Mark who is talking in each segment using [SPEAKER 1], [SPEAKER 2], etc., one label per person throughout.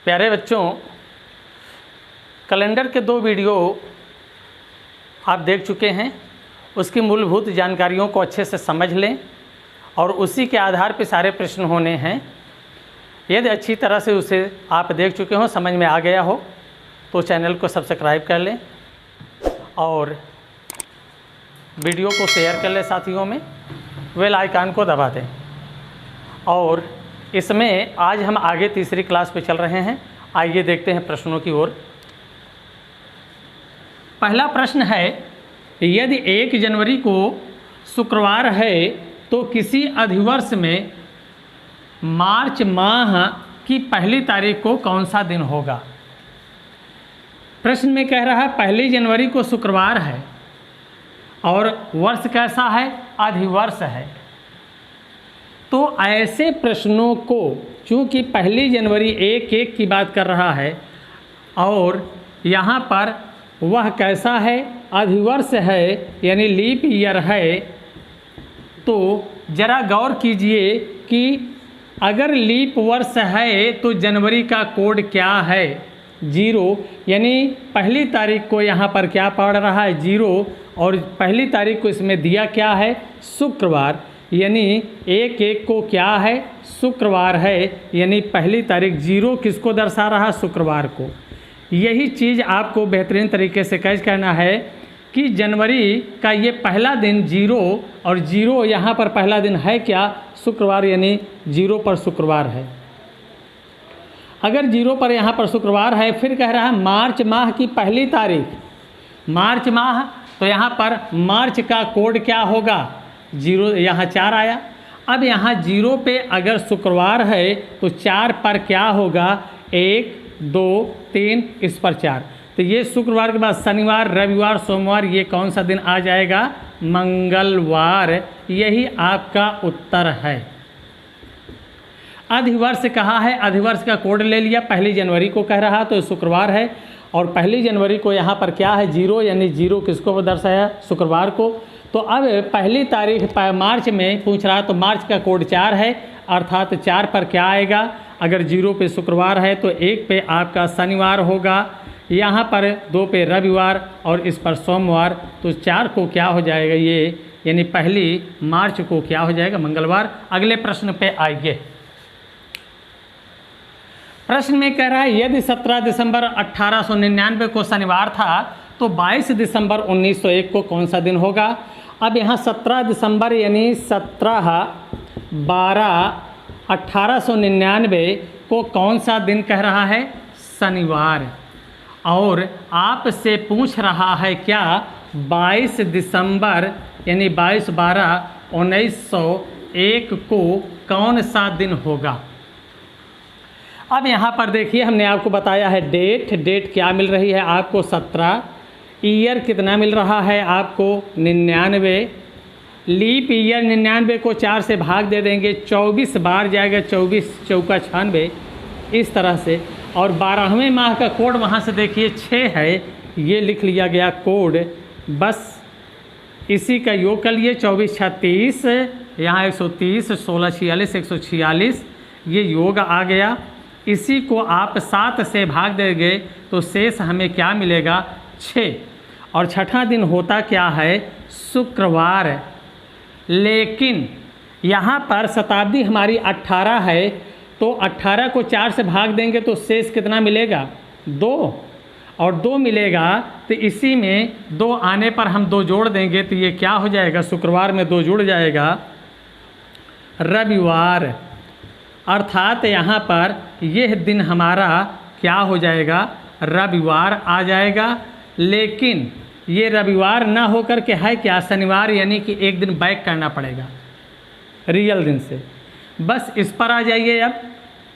[SPEAKER 1] प्यारे बच्चों, कैलेंडर के 2 वीडियो आप देख चुके हैं। उसकी मूलभूत जानकारियों को अच्छे से समझ लें और उसी के आधार पर सारे प्रश्न होने हैं। यदि अच्छी तरह से उसे आप देख चुके हो, समझ में आ गया हो, तो चैनल को सब्सक्राइब कर लें और वीडियो को शेयर कर लें साथियों में, बेल आइकन को दबा दें। और इसमें आज हम आगे तीसरी क्लास पे चल रहे हैं। आइए देखते हैं प्रश्नों की ओर। पहला प्रश्न है, यदि 1 जनवरी को शुक्रवार है तो किसी अधिवर्ष में मार्च माह की पहली तारीख को कौन सा दिन होगा। प्रश्न में कह रहा है 1 जनवरी को शुक्रवार है और वर्ष कैसा है, अधिवर्ष है। तो ऐसे प्रश्नों को, चूँकि 1 जनवरी 1 की बात कर रहा है और यहाँ पर वह कैसा है, अधिवर्ष है, यानी लीप ईयर है, तो ज़रा गौर कीजिए कि अगर लीप वर्ष है तो जनवरी का कोड क्या है, 0, यानी पहली तारीख को यहाँ पर क्या पड़ रहा है, 0, और पहली तारीख को इसमें दिया क्या है, शुक्रवार, यानी 1 को क्या है, शुक्रवार है, यानी पहली तारीख 0 किसको दर्शा रहा, शुक्रवार को। यही चीज़ आपको बेहतरीन तरीके से कैच करना है कि जनवरी का ये पहला दिन 0 और 0 यहाँ पर पहला दिन है क्या, शुक्रवार, यानी 0 पर शुक्रवार है। अगर 0 पर यहाँ पर शुक्रवार है, फिर कह रहा है मार्च माह की पहली तारीख, मार्च माह, तो यहाँ पर मार्च का कोड क्या होगा, 0, यहाँ 4 आया। अब यहाँ 0 पे अगर शुक्रवार है तो 4 पर क्या होगा, 1, 2, 3, इस पर 4, तो ये शुक्रवार के बाद शनिवार, रविवार, सोमवार, ये कौन सा दिन आ जाएगा, मंगलवार। यही आपका उत्तर है। अधिवर्ष कहा है, अधिवर्ष का कोड ले लिया, 1 जनवरी को कह रहा तो शुक्रवार है, और 1 जनवरी को यहाँ पर क्या है, 0, यानी 0 किसको दर्शाया, शुक्रवार को। तो अब पहली तारीख मार्च में पूछ रहा, तो मार्च का कोड 4 है, अर्थात 4 पर क्या आएगा, अगर 0 पे शुक्रवार है तो 1 पे आपका शनिवार होगा, यहाँ पर 2 पे रविवार और इस पर सोमवार, तो 4 को क्या हो जाएगा ये, यानी 1 मार्च को क्या हो जाएगा, मंगलवार। अगले प्रश्न पे आइए। प्रश्न में कह रहा है, यदि 17 दिसंबर 1899 को शनिवार था तो 22 दिसंबर 1901 को कौन सा दिन होगा। अब यहाँ 17 दिसंबर यानी 17/12/1899 को कौन सा दिन कह रहा है, शनिवार, और आपसे पूछ रहा है क्या, 22 दिसंबर यानी 22/12/1901 को कौन सा दिन होगा। अब यहाँ पर देखिए, हमने आपको बताया है डेट क्या मिल रही है आपको, 17, ईयर कितना मिल रहा है आपको, 99, लीप ईयर 99 को 4 से भाग दे देंगे, 24 बार जाएगा, 24 चौका 96, इस तरह से। और 12वें माह का कोड वहाँ से देखिए 6 है, ये लिख लिया गया कोड, बस इसी का योग कर लिए, 24 6 30, यहाँ 130, 16 46, 146, ये योग आ गया। इसी को आप 7 से भाग देंगे तो शेष हमें क्या मिलेगा, 6, और छठा दिन होता क्या है, शुक्रवार। लेकिन यहाँ पर शताब्दी हमारी 18 है, तो 18 को 4 से भाग देंगे तो शेष कितना मिलेगा, 2, और 2 मिलेगा, तो इसी में 2 आने पर हम 2 जोड़ देंगे तो ये क्या हो जाएगा, शुक्रवार में 2 जुड़ जाएगा, रविवार। अर्थात यहाँ पर यह दिन हमारा क्या हो जाएगा, रविवार आ जाएगा। लेकिन ये रविवार ना होकर के है क्या, शनिवार, यानी कि एक दिन बैक करना पड़ेगा रियल दिन से। बस इस पर आ जाइए। अब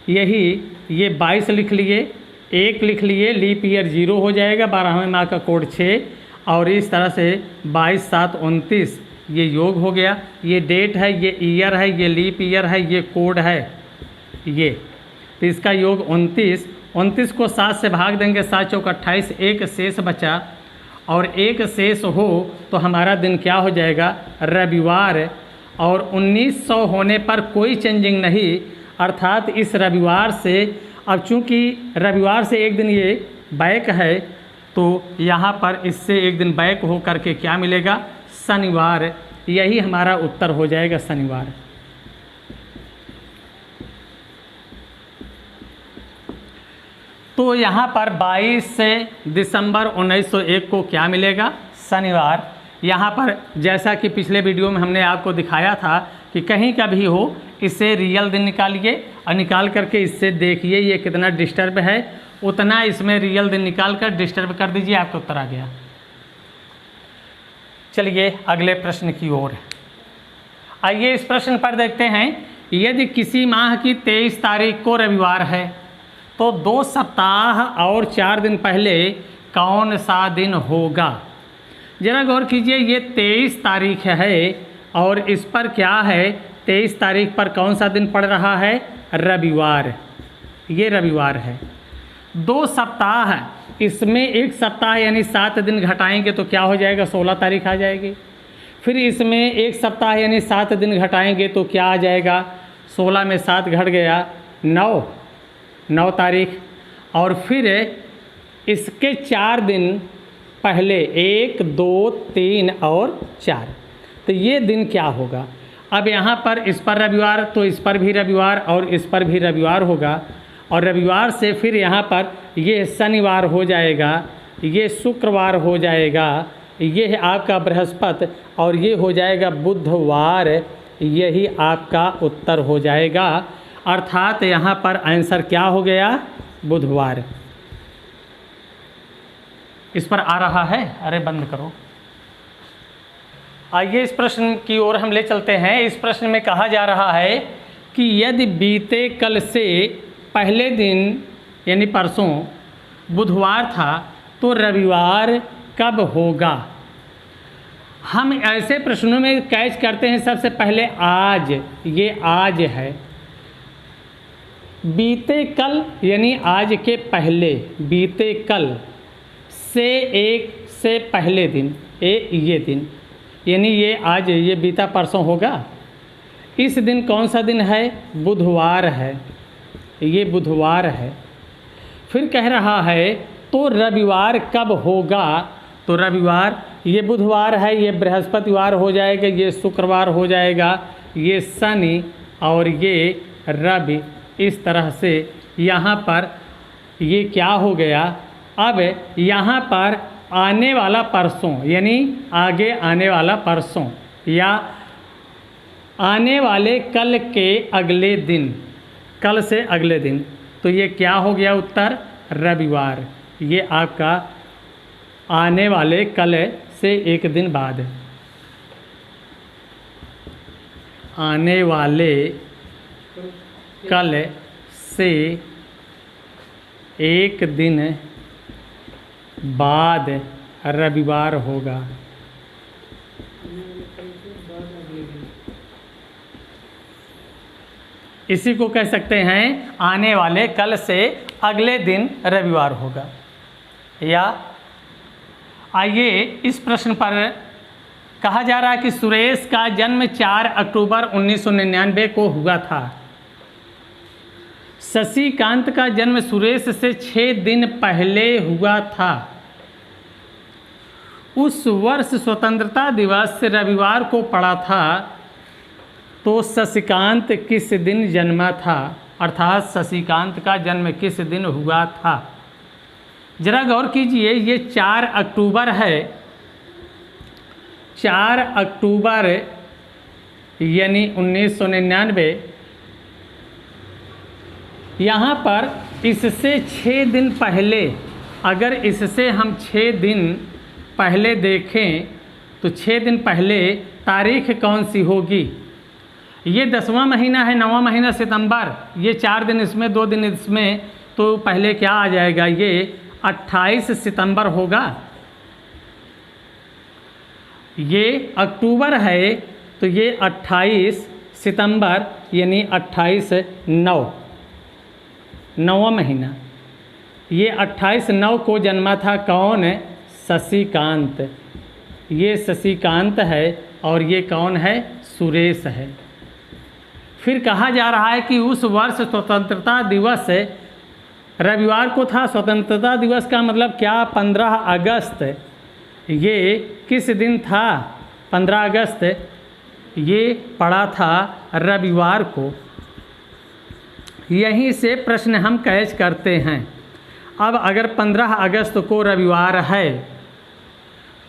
[SPEAKER 1] यही ये 22 लिख लिए, 1 लिख लिए, लीप ईयर 0 हो जाएगा, 12वें माह का कोड 6, और इस तरह से 22 7 29, ये योग हो गया। ये डेट है, ये ईयर है, ये लीप ईयर है, ये कोड है, ये, तो इसका योग 29। 29 को 7 से भाग देंगे, 7 चौक 28, 1 शेष बचा, और 1 शेष हो तो हमारा दिन क्या हो जाएगा, रविवार। और 1900 होने पर कोई चेंजिंग नहीं, अर्थात इस रविवार से अब चूँकि रविवार से एक दिन ये बैक है तो यहाँ पर इससे एक दिन बैक हो करके क्या मिलेगा, शनिवार। यही हमारा उत्तर हो जाएगा, शनिवार। तो यहाँ पर 22 दिसंबर 1901 को क्या मिलेगा, शनिवार। यहाँ पर जैसा कि पिछले वीडियो में हमने आपको दिखाया था कि कहीं का भी हो इसे रियल दिन निकालिए और निकाल करके इससे देखिए ये कितना डिस्टर्ब है, उतना इसमें रियल दिन निकाल कर डिस्टर्ब कर दीजिए, आपका उत्तर आ गया। चलिए अगले प्रश्न की ओर आइए। इस प्रश्न पर देखते हैं, यदि किसी माह की 23 तारीख को रविवार है तो 2 सप्ताह और 4 दिन पहले कौन सा दिन होगा। जरा गौर कीजिए, ये 23 तारीख है और इस पर क्या है, 23 तारीख पर कौन सा दिन पड़ रहा है, रविवार। ये रविवार है। 2 सप्ताह, इसमें एक सप्ताह यानी 7 दिन घटाएंगे तो क्या हो जाएगा, 16 तारीख आ जाएगी। फिर इसमें एक सप्ताह यानी 7 दिन घटाएंगे तो क्या आ जाएगा, 16 में 7 घट गया 9 तारीख। और फिर इसके 4 दिन पहले 1, 2, 3 और 4, तो ये दिन क्या होगा। अब यहाँ पर इस पर रविवार तो इस पर भी रविवार और इस पर भी रविवार होगा, और रविवार से फिर यहाँ पर ये शनिवार हो जाएगा, ये शुक्रवार हो जाएगा, ये है आपका बृहस्पति और ये हो जाएगा बुधवार। यही आपका उत्तर हो जाएगा, अर्थात यहाँ पर आंसर क्या हो गया, बुधवार। इस पर आ रहा है, अरे बंद करो। आइए इस प्रश्न की ओर हम ले चलते हैं। इस प्रश्न में कहा जा रहा है कि यदि बीते कल से पहले दिन यानी परसों बुधवार था तो रविवार कब होगा। हम ऐसे प्रश्नों में कैच करते हैं सबसे पहले आज, ये आज है। बीते कल यानी आज के पहले, बीते कल से एक से पहले दिन, ये दिन यानी ये आज, ये बीता परसों होगा। इस दिन कौन सा दिन है, बुधवार है, ये बुधवार है। फिर कह रहा है तो रविवार कब होगा, तो रविवार, ये बुधवार है, ये बृहस्पतिवार हो जाएगा, ये शुक्रवार हो जाएगा, ये शनि और ये रवि। इस तरह से यहाँ पर ये क्या हो गया। अब यहाँ पर आने वाला परसों यानी आगे आने वाला परसों या आने वाले कल के अगले दिन, कल से अगले दिन, तो ये क्या हो गया उत्तर, रविवार। ये आपका आने वाले कल से एक दिन बाद, आने वाले कल से एक दिन बाद रविवार होगा। इसी को कह सकते हैं आने वाले कल से अगले दिन रविवार होगा। या आइए इस प्रश्न पर कहा जा रहा है कि सुरेश का जन्म 4 अक्टूबर 1999 को हुआ था। शशिकांत का जन्म सुरेश से 6 दिन पहले हुआ था। उस वर्ष स्वतंत्रता दिवस रविवार को पड़ा था, तो शशिकांत किस दिन जन्मा था, अर्थात शशिकांत का जन्म किस दिन हुआ था। जरा गौर कीजिए, ये 4 अक्टूबर है, 4 अक्टूबर यानी 1999। यहाँ पर इससे 6 दिन पहले, अगर इससे हम 6 दिन पहले देखें तो 6 दिन पहले तारीख कौन सी होगी। ये 10वां महीना है, 9वां महीना सितंबर, ये 4 दिन इसमें 2 दिन इसमें, तो पहले क्या आ जाएगा, ये 28 सितंबर होगा। ये अक्टूबर है तो ये 28 सितंबर यानी 28/9, 9वां महीना। ये 28/9 को जन्मा था कौन, शशिकांत। ये शशिकांत है और ये कौन है, सुरेश है। फिर कहा जा रहा है कि उस वर्ष स्वतंत्रता दिवस रविवार को था। स्वतंत्रता दिवस का मतलब क्या? 15 अगस्त। ये किस दिन था? 15 अगस्त ये पड़ा था रविवार को। यहीं से प्रश्न हम कैच करते हैं। अब अगर 15 अगस्त को रविवार है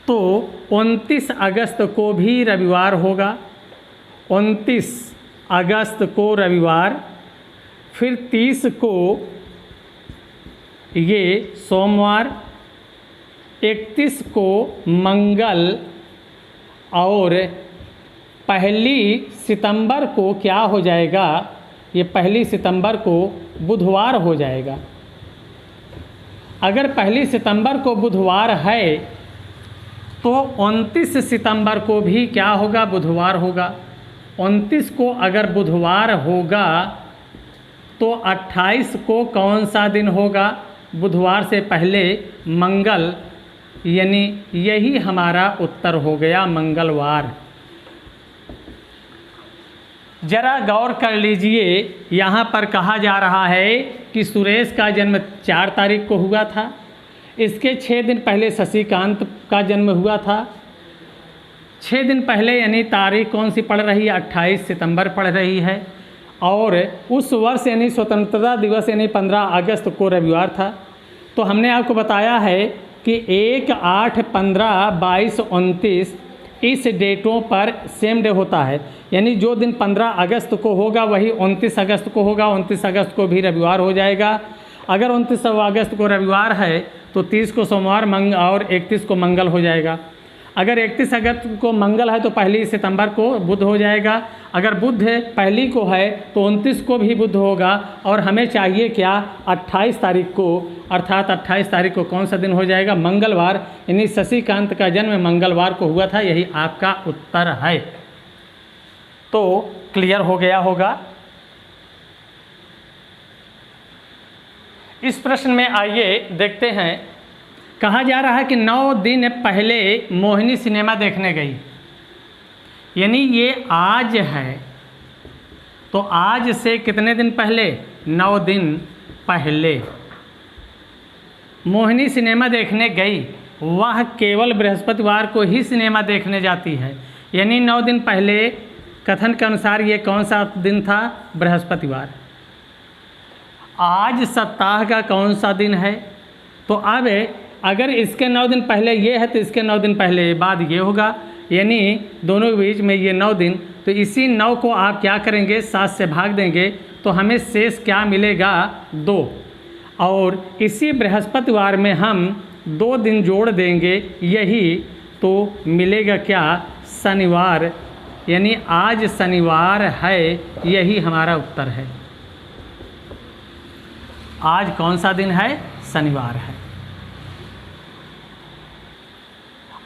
[SPEAKER 1] तो 29 अगस्त को भी रविवार होगा। 29 अगस्त को रविवार, फिर 30 को ये सोमवार, 31 को मंगल, और 1 सितंबर को क्या हो जाएगा? ये 1 सितंबर को बुधवार हो जाएगा। अगर 1 सितंबर को बुधवार है तो 29 सितंबर को भी क्या होगा? बुधवार होगा। 29 को अगर बुधवार होगा तो 28 को कौन सा दिन होगा? बुधवार से पहले मंगल, यानी यही हमारा उत्तर हो गया, मंगलवार। जरा गौर कर लीजिए, यहाँ पर कहा जा रहा है कि सुरेश का जन्म 4 तारीख को हुआ था। इसके 6 दिन पहले शशिकांत का जन्म हुआ था। 6 दिन पहले यानी तारीख कौन सी पड़ रही है? 28 सितंबर पड़ रही है। और उस वर्ष यानी स्वतंत्रता दिवस यानी 15 अगस्त को रविवार था। तो हमने आपको बताया है कि 1, 8, 15, 22, 29 इस डेटों पर सेम डे होता है, यानी जो दिन 15 अगस्त को होगा वही 29 अगस्त को होगा। 29 अगस्त को भी रविवार हो जाएगा। अगर 29 अगस्त को रविवार है तो 30 को सोमवार और 31 को मंगल हो जाएगा। अगर 31 अगस्त को मंगल है तो 1 सितंबर को बुध हो जाएगा। अगर बुध 1 को है तो 29 को भी बुध होगा। और हमें चाहिए क्या? 28 तारीख को, अर्थात 28 तारीख को कौन सा दिन हो जाएगा? मंगलवार, यानी शशिकांत का जन्म मंगलवार को हुआ था। यही आपका उत्तर है। तो क्लियर हो गया होगा। इस प्रश्न में आइए देखते हैं। कहा जा रहा है कि 9 दिन पहले मोहिनी सिनेमा देखने गई, यानी ये आज है। तो आज से कितने दिन पहले? 9 दिन पहले मोहिनी सिनेमा देखने गई। वह केवल बृहस्पतिवार को ही सिनेमा देखने जाती है, यानी 9 दिन पहले कथन के अनुसार ये कौन सा दिन था? बृहस्पतिवार। आज सप्ताह का कौन सा दिन है? तो अब अगर इसके 9 दिन पहले ये है तो इसके 9 दिन पहले बाद ये होगा, यानी दोनों के बीच में ये 9 दिन। तो इसी 9 को आप क्या करेंगे? 7 से भाग देंगे तो हमें शेष क्या मिलेगा? 2। और इसी बृहस्पतिवार में हम 2 दिन जोड़ देंगे, यही तो मिलेगा क्या? शनिवार, यानी आज शनिवार है। यही हमारा उत्तर है। आज कौन सा दिन है? शनिवार है।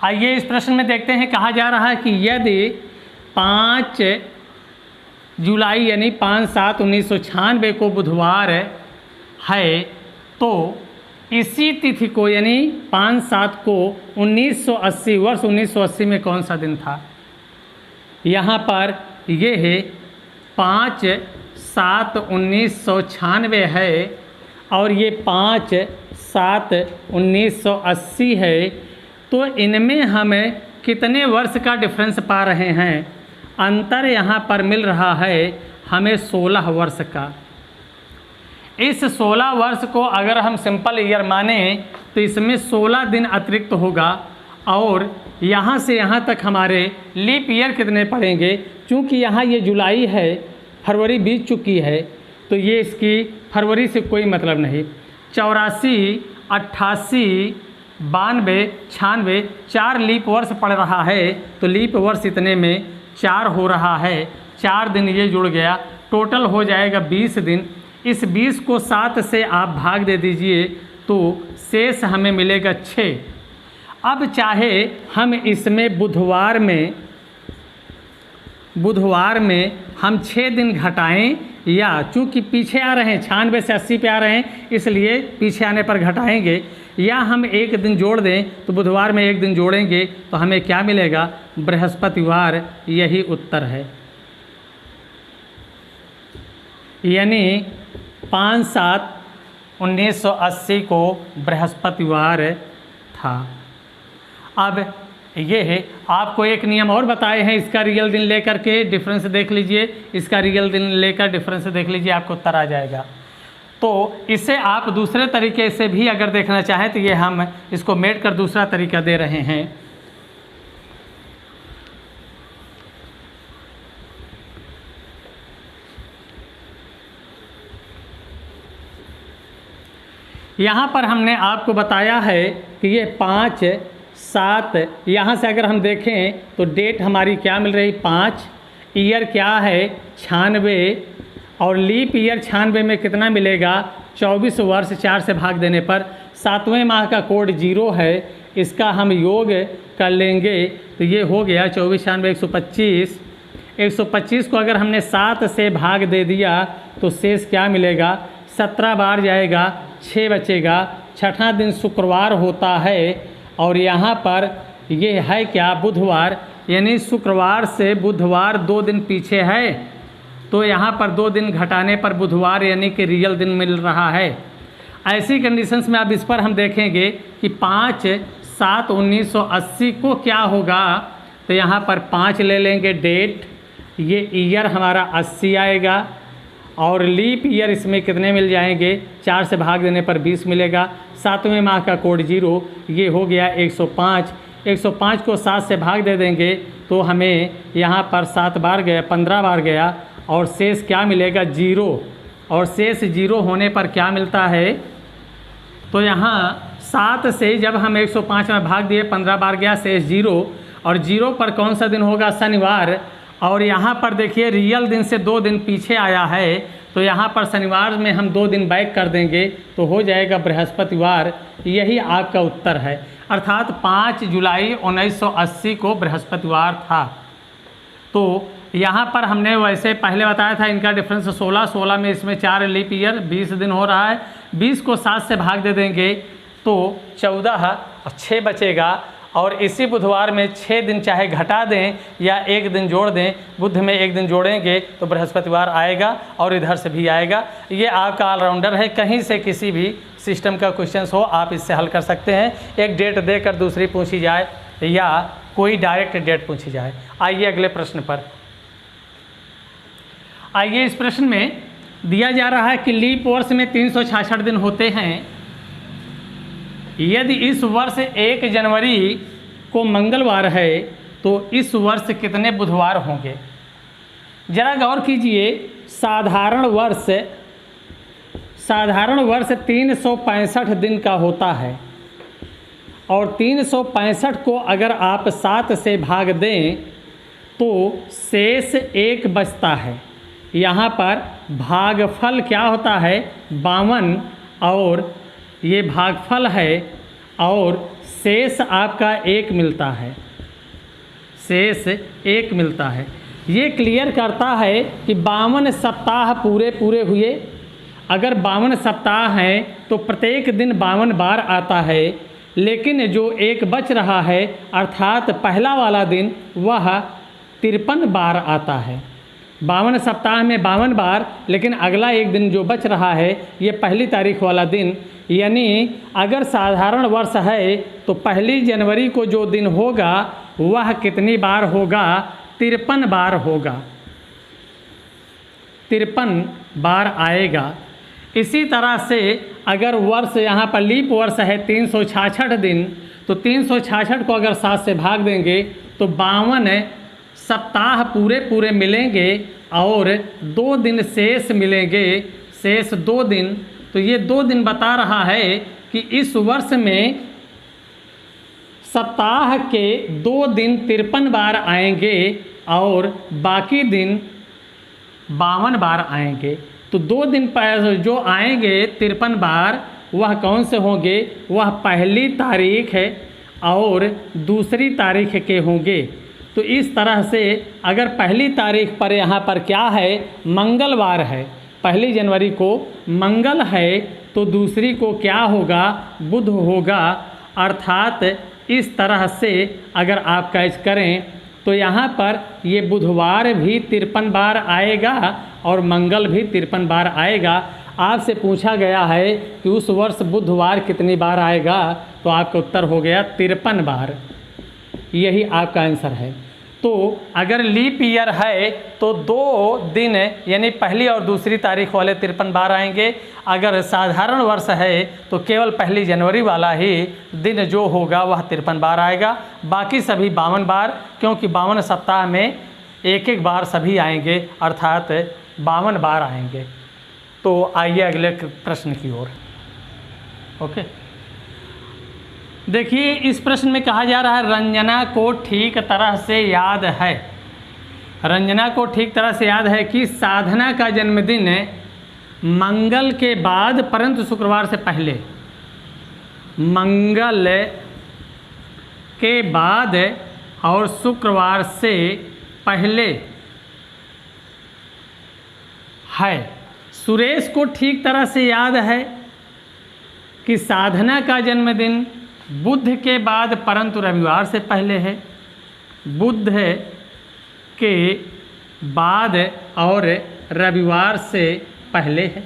[SPEAKER 1] आइए इस प्रश्न में देखते हैं। कहा जा रहा है कि यदि 5 जुलाई यानी 5/7/1996 को बुधवार है तो इसी तिथि को यानी 5/7 को 1980 वर्ष 1980 में कौन सा दिन था? यहाँ पर ये है 5/7/1996 है और ये 5/7/1980 है। तो इनमें हमें कितने वर्ष का डिफरेंस पा रहे हैं? अंतर यहाँ पर मिल रहा है हमें 16 वर्ष का। इस 16 वर्ष को अगर हम सिंपल ईयर माने तो इसमें 16 दिन अतिरिक्त होगा। और यहाँ से यहाँ तक हमारे लीप ईयर कितने पड़ेंगे? चूँकि यहाँ ये जुलाई है, फरवरी बीत चुकी है, तो ये इसकी फरवरी से कोई मतलब नहीं। 84, 88, 92, 96 4 लीप वर्ष पड़ रहा है। तो लीप वर्ष इतने में 4 हो रहा है। 4 दिन ये जुड़ गया, टोटल हो जाएगा 20 दिन। इस 20 को 7 से आप भाग दे दीजिए तो शेष हमें मिलेगा 6। अब चाहे हम इसमें बुधवार में हम 6 दिन घटाएं, या चूँकि पीछे आ रहे हैं 96 से 80 पे आ रहे हैं इसलिए पीछे आने पर घटाएंगे, या हम 1 दिन जोड़ दें तो बुधवार में 1 दिन जोड़ेंगे तो हमें क्या मिलेगा? बृहस्पतिवार। यही उत्तर है। यानी 5/7 1980 को बृहस्पतिवार था। अब ये है, आपको एक नियम और बताए हैं, इसका रियल दिन लेकर के डिफरेंस देख लीजिए, इसका रियल दिन लेकर डिफरेंस देख लीजिए, आपको उत्तर आ जाएगा। तो इसे आप दूसरे तरीके से भी अगर देखना चाहें तो ये हम इसको मेट कर दूसरा तरीका दे रहे हैं। यहाँ पर हमने आपको बताया है कि ये 5, 7, यहाँ से अगर हम देखें तो डेट हमारी क्या मिल रही 5, ईयर क्या है 96, और लीप ईयर 96 में कितना मिलेगा 24 वर्ष 4 से भाग देने पर। 7वें माह का कोड 0 है, इसका हम योग कर लेंगे तो ये हो गया 24, 96, 125। 125 को अगर हमने 7 से भाग दे दिया तो शेष क्या मिलेगा 17 बार जाएगा, 6 बचेगा। छठा दिन शुक्रवार होता है और यहाँ पर ये है क्या बुधवार, यानी शुक्रवार से बुधवार 2 दिन पीछे है, तो यहाँ पर 2 दिन घटाने पर बुधवार यानी कि रियल दिन मिल रहा है। ऐसी कंडीशंस में अब इस पर हम देखेंगे कि 5/7/1980 को क्या होगा, तो यहाँ पर 5 ले लेंगे डेट, ये ईयर हमारा 80 आएगा, और लीप ईयर इसमें कितने मिल जाएंगे 4 से भाग देने पर 20 मिलेगा। 7वें माह का कोड 0, ये हो गया 105। 105 को 7 से भाग दे देंगे तो हमें यहाँ पर 7 बार गया, 15 बार गया, और शेष क्या मिलेगा 0, और शेष 0 होने पर क्या मिलता है, तो यहाँ 7 से जब हम 105 में भाग दिए 15 बार गया, शेष 0, और 0 पर कौन सा दिन होगा शनिवार, और यहाँ पर देखिए रियल दिन से 2 दिन पीछे आया है, तो यहाँ पर शनिवार में हम 2 दिन बैक कर देंगे तो हो जाएगा बृहस्पतिवार। यही आपका उत्तर है, अर्थात 5 जुलाई 1980 को बृहस्पतिवार था। तो यहाँ पर हमने वैसे पहले बताया था इनका डिफरेंस 16 में इसमें 4 लीप ईयर 20 दिन हो रहा है, 20 को 7 से भाग दे देंगे तो 14 और 6 बचेगा, और इसी बुधवार में 6 दिन चाहे घटा दें या 1 दिन जोड़ दें, बुध में 1 दिन जोड़ेंगे तो बृहस्पतिवार आएगा, और इधर से भी आएगा। ये आपका ऑलराउंडर है, कहीं से किसी भी सिस्टम का क्वेश्चन हो आप इससे हल कर सकते हैं। एक डेट देकर दूसरी पूछी जाए या कोई डायरेक्ट डेट पूछी जाए। आइए अगले प्रश्न पर। आइए इस प्रश्न में दिया जा रहा है कि लीप वर्ष में 366 दिन होते हैं। यदि इस वर्ष 1 जनवरी को मंगलवार है तो इस वर्ष कितने बुधवार होंगे। जरा गौर कीजिए, साधारण वर्ष 365 दिन का होता है, और 365 को अगर आप 7 से भाग दें तो शेष 1 बचता है। यहाँ पर भागफल क्या होता है 52, और ये भागफल है, और शेष आपका 1 मिलता है, शेष 1 मिलता है। ये क्लियर करता है कि 52 सप्ताह पूरे हुए। अगर 52 सप्ताह हैं तो प्रत्येक दिन 52 बार आता है, लेकिन जो 1 बच रहा है अर्थात पहला वाला दिन वह 53 बार आता है। 52 सप्ताह में 52 बार, लेकिन अगला एक दिन जो बच रहा है ये 1 तारीख वाला दिन, यानी अगर साधारण वर्ष है तो 1 जनवरी को जो दिन होगा वह कितनी बार होगा 53 बार होगा, 53 बार आएगा। इसी तरह से अगर वर्ष यहाँ पर लीप वर्ष है 366 दिन, तो 366 को अगर 7 से भाग देंगे तो 52 सप्ताह पूरे मिलेंगे, और 2 दिन शेष मिलेंगे, शेष 2 दिन। तो ये 2 दिन बता रहा है कि इस वर्ष में सप्ताह के 2 दिन 53 बार आएंगे और बाकी दिन 52 बार आएंगे। तो 2 दिन जो आएंगे 53 बार वह कौन से होंगे, वह 1 तारीख है और 2 तारीख के होंगे। तो इस तरह से अगर 1 तारीख पर यहाँ पर क्या है मंगलवार है, 1 जनवरी को मंगल है, तो 2 को क्या होगा बुध होगा। अर्थात इस तरह से अगर आप कैच करें तो यहाँ पर ये बुधवार भी 53 बार आएगा और मंगल भी 53 बार आएगा। आपसे पूछा गया है कि उस वर्ष बुधवार कितनी बार आएगा, तो आपका उत्तर हो गया 53 बार। यही आपका आंसर है। तो अगर लीप ईयर है तो 2 दिन यानी पहली और दूसरी तारीख वाले 53 बार आएंगे। अगर साधारण वर्ष है तो केवल 1 जनवरी वाला ही दिन जो होगा वह 53 बार आएगा, बाकी सभी 52 बार, क्योंकि 52 सप्ताह में एक एक बार सभी आएंगे, अर्थात 52 बार आएंगे। तो आइए अगले प्रश्न की ओर। ओके, देखिए इस प्रश्न में कहा जा रहा है रंजना को ठीक तरह से याद है, रंजना को ठीक तरह से याद है कि साधना का जन्मदिन मंगल के बाद परंतु शुक्रवार से पहले, मंगल के बाद और शुक्रवार से पहले है। सुरेश को ठीक तरह से याद है कि साधना का जन्मदिन बुध के बाद परंतु रविवार से पहले है, बुध के बाद और रविवार से पहले है।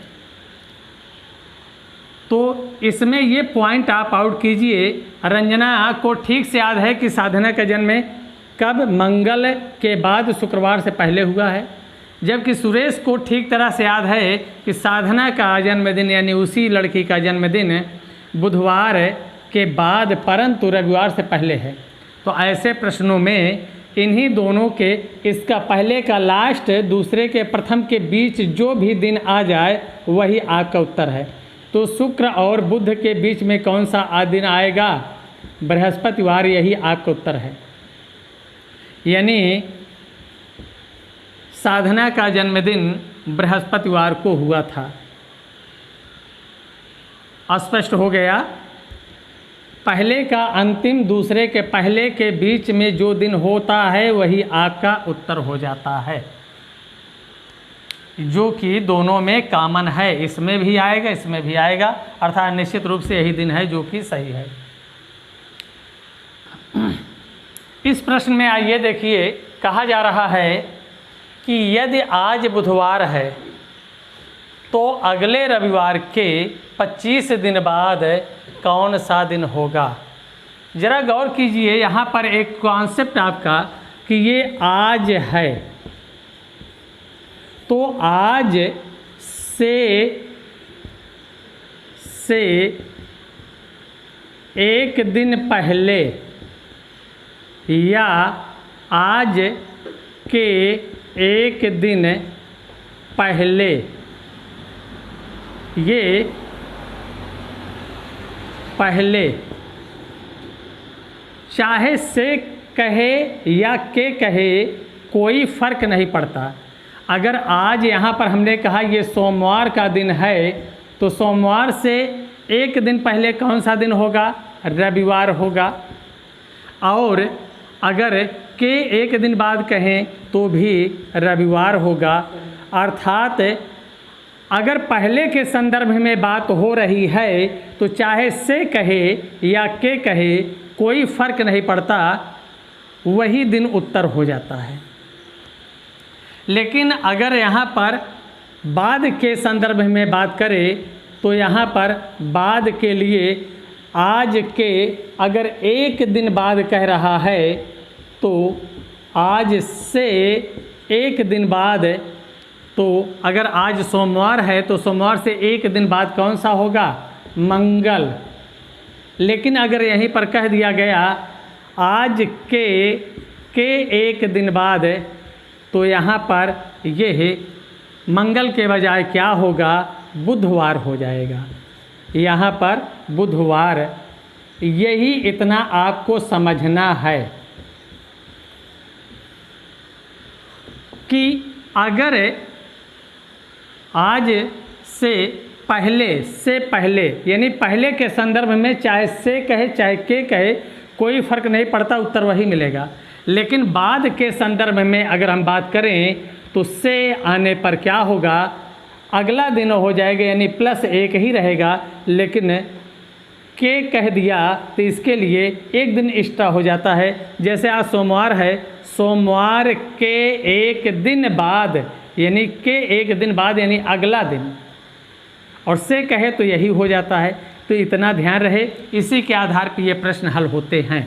[SPEAKER 1] तो इसमें ये पॉइंट आप आउट कीजिए। रंजना को ठीक से याद है कि साधना का जन्म कब, मंगल के बाद शुक्रवार से पहले हुआ है, जबकि सुरेश को ठीक तरह से याद है कि साधना का जन्मदिन यानी उसी लड़की का जन्मदिन बुधवार के बाद परंतु रविवार से पहले है। तो ऐसे प्रश्नों में इन्हीं दोनों के, इसका पहले का लास्ट दूसरे के प्रथम के बीच जो भी दिन आ जाए वही आपका उत्तर है। तो शुक्र और बुध के बीच में कौन सा दिन आएगा, बृहस्पतिवार, यही आपका उत्तर है। यानी साधना का जन्मदिन बृहस्पतिवार को हुआ था। स्पष्ट हो गया। पहले का अंतिम दूसरे के पहले के बीच में जो दिन होता है वही आपका उत्तर हो जाता है, जो कि दोनों में कॉमन है। इसमें भी आएगा, इसमें भी आएगा, अर्थात निश्चित रूप से यही दिन है जो कि सही है। इस प्रश्न में आइए देखिए, कहा जा रहा है कि यदि आज बुधवार है तो अगले रविवार के 25 दिन बाद कौन सा दिन होगा। ज़रा गौर कीजिए, यहाँ पर एक कॉन्सेप्ट आपका कि ये आज है, तो आज से एक दिन पहले या आज के एक दिन पहले, ये पहले, चाहे से कहे या के कहे कोई फ़र्क नहीं पड़ता। अगर आज यहाँ पर हमने कहा ये सोमवार का दिन है, तो सोमवार से एक दिन पहले कौन सा दिन होगा, रविवार होगा। और अगर के एक दिन बाद कहें तो भी रविवार होगा। अर्थात अगर पहले के संदर्भ में बात हो रही है तो चाहे से कहे या के कहे कोई फ़र्क नहीं पड़ता, वही दिन उत्तर हो जाता है। लेकिन अगर यहाँ पर बाद के संदर्भ में बात करें तो यहाँ पर बाद के लिए आज के अगर एक दिन बाद कह रहा है तो आज से एक दिन बाद, तो अगर आज सोमवार है तो सोमवार से एक दिन बाद कौन सा होगा, मंगल। लेकिन अगर यहीं पर कह दिया गया आज के एक दिन बाद, तो यहाँ पर यह मंगल के बजाय क्या होगा, बुधवार हो जाएगा। यहाँ पर बुधवार, यही इतना आपको समझना है कि अगर आज से पहले यानी पहले के संदर्भ में चाहे से कहे चाहे के कहे कोई फ़र्क नहीं पड़ता, उत्तर वही मिलेगा। लेकिन बाद के संदर्भ में अगर हम बात करें तो से आने पर क्या होगा, अगला दिन हो जाएगा, यानी +1 ही रहेगा। लेकिन के कह दिया तो इसके लिए एक दिन एक्स्ट्रा हो जाता है। जैसे आज सोमवार है, सोमवार के एक दिन बाद, यानी के एक दिन बाद यानी अगला दिन, और से कहे तो यही हो जाता है। तो इतना ध्यान रहे, इसी के आधार पर ये प्रश्न हल होते हैं।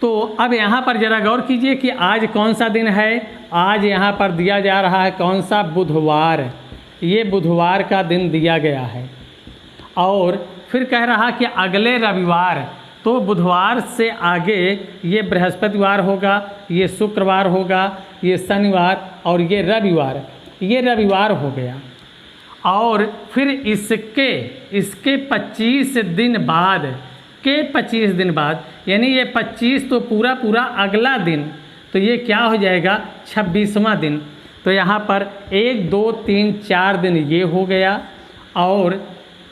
[SPEAKER 1] तो अब यहाँ पर ज़रा गौर कीजिए कि आज कौन सा दिन है। आज यहाँ पर दिया जा रहा है कौन सा, बुधवार। ये बुधवार का दिन दिया गया है। और फिर कह रहा कि अगले रविवार, तो बुधवार से आगे ये बृहस्पतिवार होगा, ये शुक्रवार होगा, ये शनिवार और ये रविवार। ये रविवार हो गया। और फिर इसके 25 दिन बाद के 25 दिन बाद, यानी ये 25 तो पूरा अगला दिन, तो ये क्या हो जाएगा, 26वां दिन। तो यहाँ पर 1 2 3 4 दिन ये हो गया और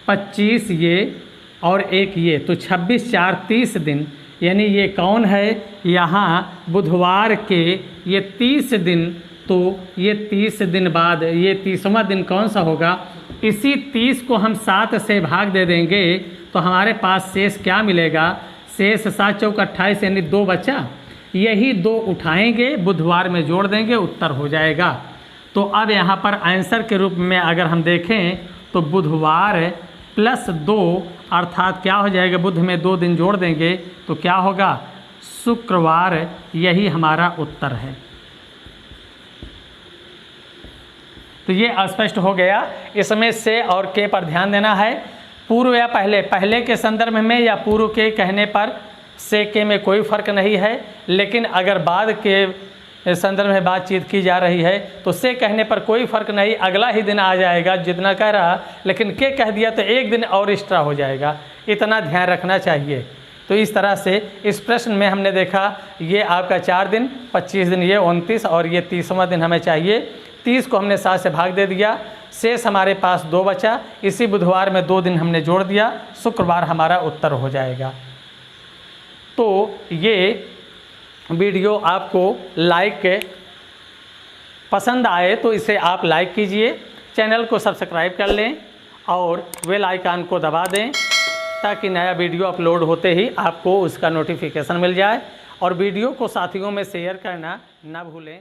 [SPEAKER 1] 25 ये और एक ये, तो 26 4 30 दिन। यानी ये कौन है, यहाँ बुधवार के ये 30 दिन। तो ये 30 दिन बाद ये 30वां दिन कौन सा होगा। इसी 30 को हम 7 से भाग दे देंगे तो हमारे पास शेष क्या मिलेगा, शेष 7 चौक 28 यानी 2 बचा। यही 2 उठाएंगे, बुधवार में जोड़ देंगे, उत्तर हो जाएगा। तो अब यहाँ पर आंसर के रूप में अगर हम देखें तो बुधवार प्लस 2 अर्थात क्या हो जाएगा, बुध में 2 दिन जोड़ देंगे तो क्या होगा, शुक्रवार। यही हमारा उत्तर है। तो ये स्पष्ट हो गया। इसमें से और के पर ध्यान देना है। पूर्व या पहले के संदर्भ में या पूर्व के कहने पर से के में कोई फ़र्क नहीं है। लेकिन अगर बाद के संदर्भ में बातचीत की जा रही है तो से कहने पर कोई फ़र्क नहीं, अगला ही दिन आ जाएगा जितना कह रहा। लेकिन के कह दिया तो एक दिन और एक्स्ट्रा हो जाएगा, इतना ध्यान रखना चाहिए। तो इस तरह से इस प्रश्न में हमने देखा ये आपका 4 दिन, 25 दिन ये 29 और ये 30वां दिन हमें चाहिए। 30 को हमने 7 से भाग दे दिया, शेष हमारे पास 2 बचा। इसी बुधवार में 2 दिन हमने जोड़ दिया, शुक्रवार हमारा उत्तर हो जाएगा। तो ये वीडियो आपको पसंद आए तो इसे आप लाइक कीजिए, चैनल को सब्सक्राइब कर लें और बेल आइकन को दबा दें ताकि नया वीडियो अपलोड होते ही आपको उसका नोटिफिकेशन मिल जाए। और वीडियो को साथियों में शेयर करना ना भूलें।